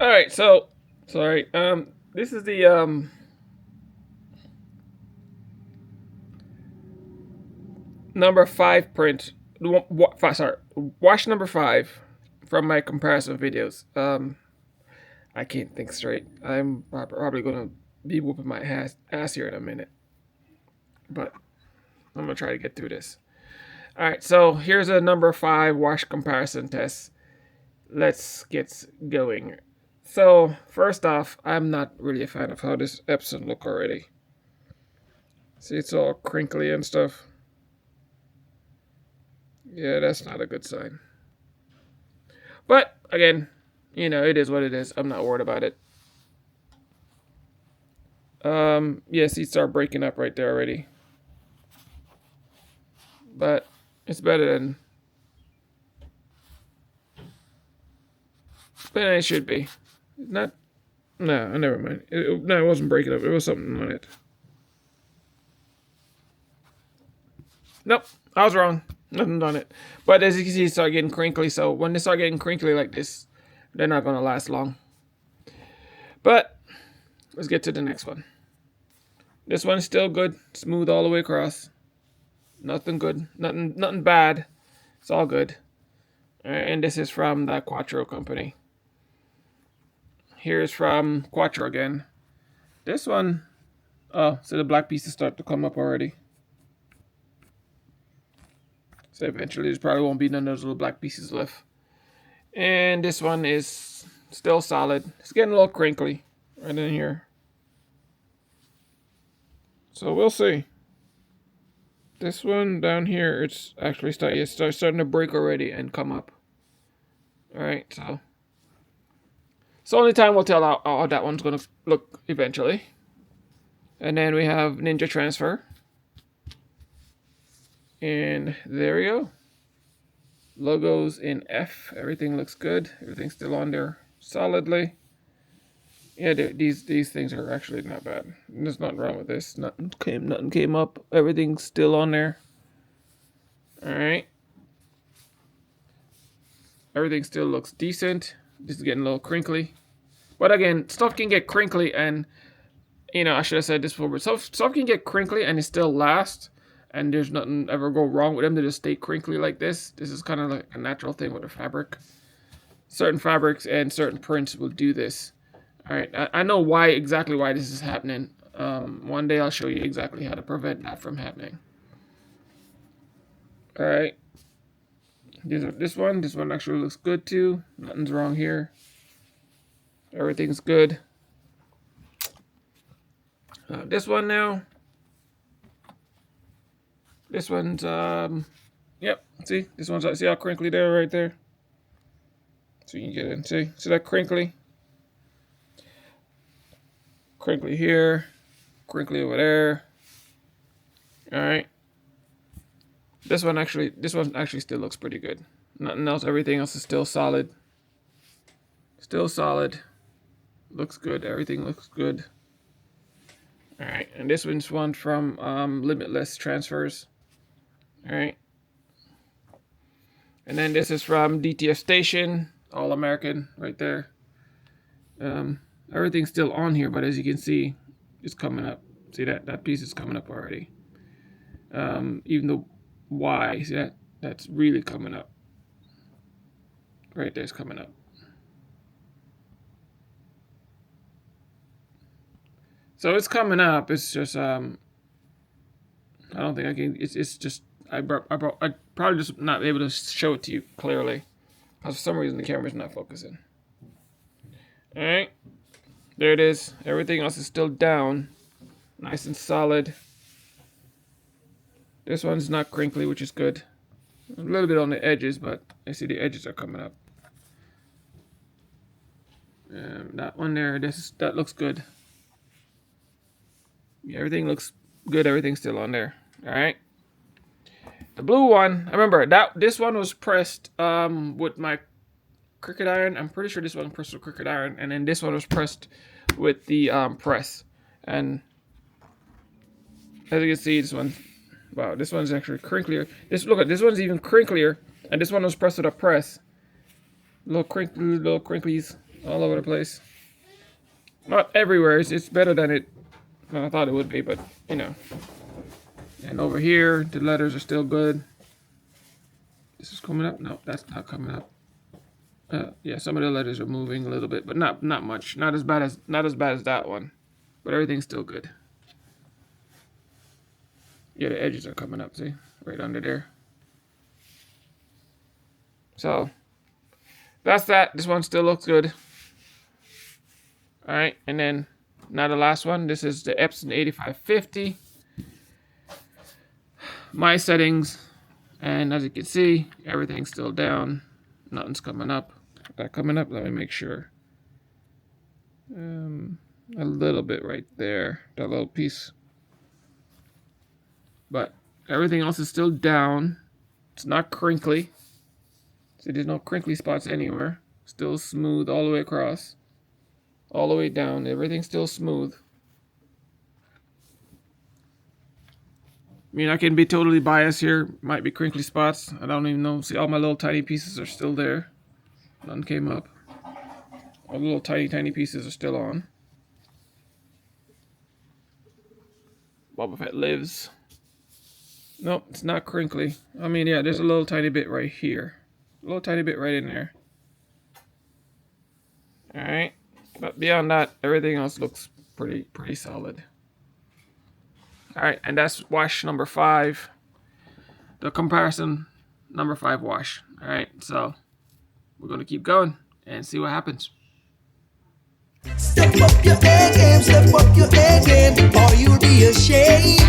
All right, so sorry. This is the number 5 print. Sorry, wash number 5 from my comparison videos. I can't think straight. I'm probably gonna be whooping my ass here in a minute, but I'm gonna try to get through this. All right, so here's a number 5 wash comparison test. Let's get going. So first off, I'm not really a fan of how this Epson look already. See, it's all crinkly and stuff. Yeah, that's not a good sign. But again, it is what it is. I'm not worried about it. Yeah, seats start breaking up right there already. But it's better than it should be. Not. No, never mind. No, it wasn't breaking up. It was something on it. Nope, I was wrong. Nothing on it. But as you can see, it start getting crinkly. So when they start getting crinkly like this, they're not going to last long. But let's get to the next one. This one's still good. Smooth all the way across. Nothing good. Nothing bad. It's all good. And this is from the Quattro company. Here's from Quattro again. This one, oh, so the black pieces start to come up already. So eventually there probably won't be none of those little black pieces left. And this one is still solid. It's getting a little crinkly right in here. So we'll see. This one down here, it's actually starting to break already and come up. Alright, so only time will tell how that one's going to look eventually. And then we have Ninja Transfer. And there we go. Logos in F. Everything looks good. Everything's still on there solidly. Yeah, these things are actually not bad. There's nothing wrong with this. Nothing came up. Everything's still on there. All right. Everything still looks decent. This is getting a little crinkly. But again, stuff can get crinkly and, I should have said this before, but stuff can get crinkly and it still lasts. And there's nothing ever go wrong with them. They just stay crinkly like this. This is kind of like a natural thing with the fabric. Certain fabrics and certain prints will do this. All right, I know exactly why this is happening. One day I'll show you exactly how to prevent that from happening. All right. This one actually looks good too. Nothing's wrong here. Everything's good. This one now. This one's, yep, see? This one's, see how crinkly there, right there? So you can get in, see that crinkly? Crinkly here, crinkly over there. All right. This one actually still looks pretty good. Nothing else, everything else is still solid. Still solid. Looks good, everything looks good. All right, and this one's one from Limitless Transfers. All right. And then this is from DTF Station, All American, right there. Everything's still on here, but as you can see, it's coming up. See that piece is coming up already. Even the Y, see that? That's really coming up. Right there's coming up. So it's coming up. It's just I don't think I can. It's just I probably just not able to show it to you clearly because for some reason the camera's not focusing. All right, there it is. Everything else is still down, nice and solid. This one's not crinkly, which is good. A little bit on the edges, but I see the edges are coming up. That one there, that looks good. Yeah, everything looks good. Everything's still on there. All right. The blue one, I remember this one was pressed with my Cricut iron. I'm pretty sure this one was pressed with Cricut iron, and then this one was pressed with the press. And as you can see, this one, wow, this one's actually crinklier. Look at this one's even crinklier, and this one was pressed with a press. Little crinklies all over the place. Not everywhere. It's better than I thought it would be, but you know. And over here, the letters are still good. This is coming up. No, that's not coming up. Yeah, some of the letters are moving a little bit, but not much. Not as bad as that one, but everything's still good. Yeah, the edges are coming up. See, right under there. So that's that. This one still looks good. All right, and then now the last one. This is the Epson 8550. My settings, and as you can see, everything's still down. Nothing's coming up. That coming up. Let me make sure. A little bit right there, that little piece. But everything else is still down. It's not crinkly. See, there's no crinkly spots anywhere. Still smooth all the way across. All the way down. Everything's still smooth. I mean, I can be totally biased here. Might be crinkly spots. I don't even know. See, all my little tiny pieces are still there. None came up. All the little tiny pieces are still on. Boba Fett lives. Nope, it's not crinkly. I mean, yeah, there's a little tiny bit right here. A little tiny bit right in there. Alright. But beyond that, everything else looks pretty solid. Alright, and that's wash number 5. The comparison number 5 wash. Alright, so we're going to keep going and see what happens. Step up your A game, or you'll be ashamed.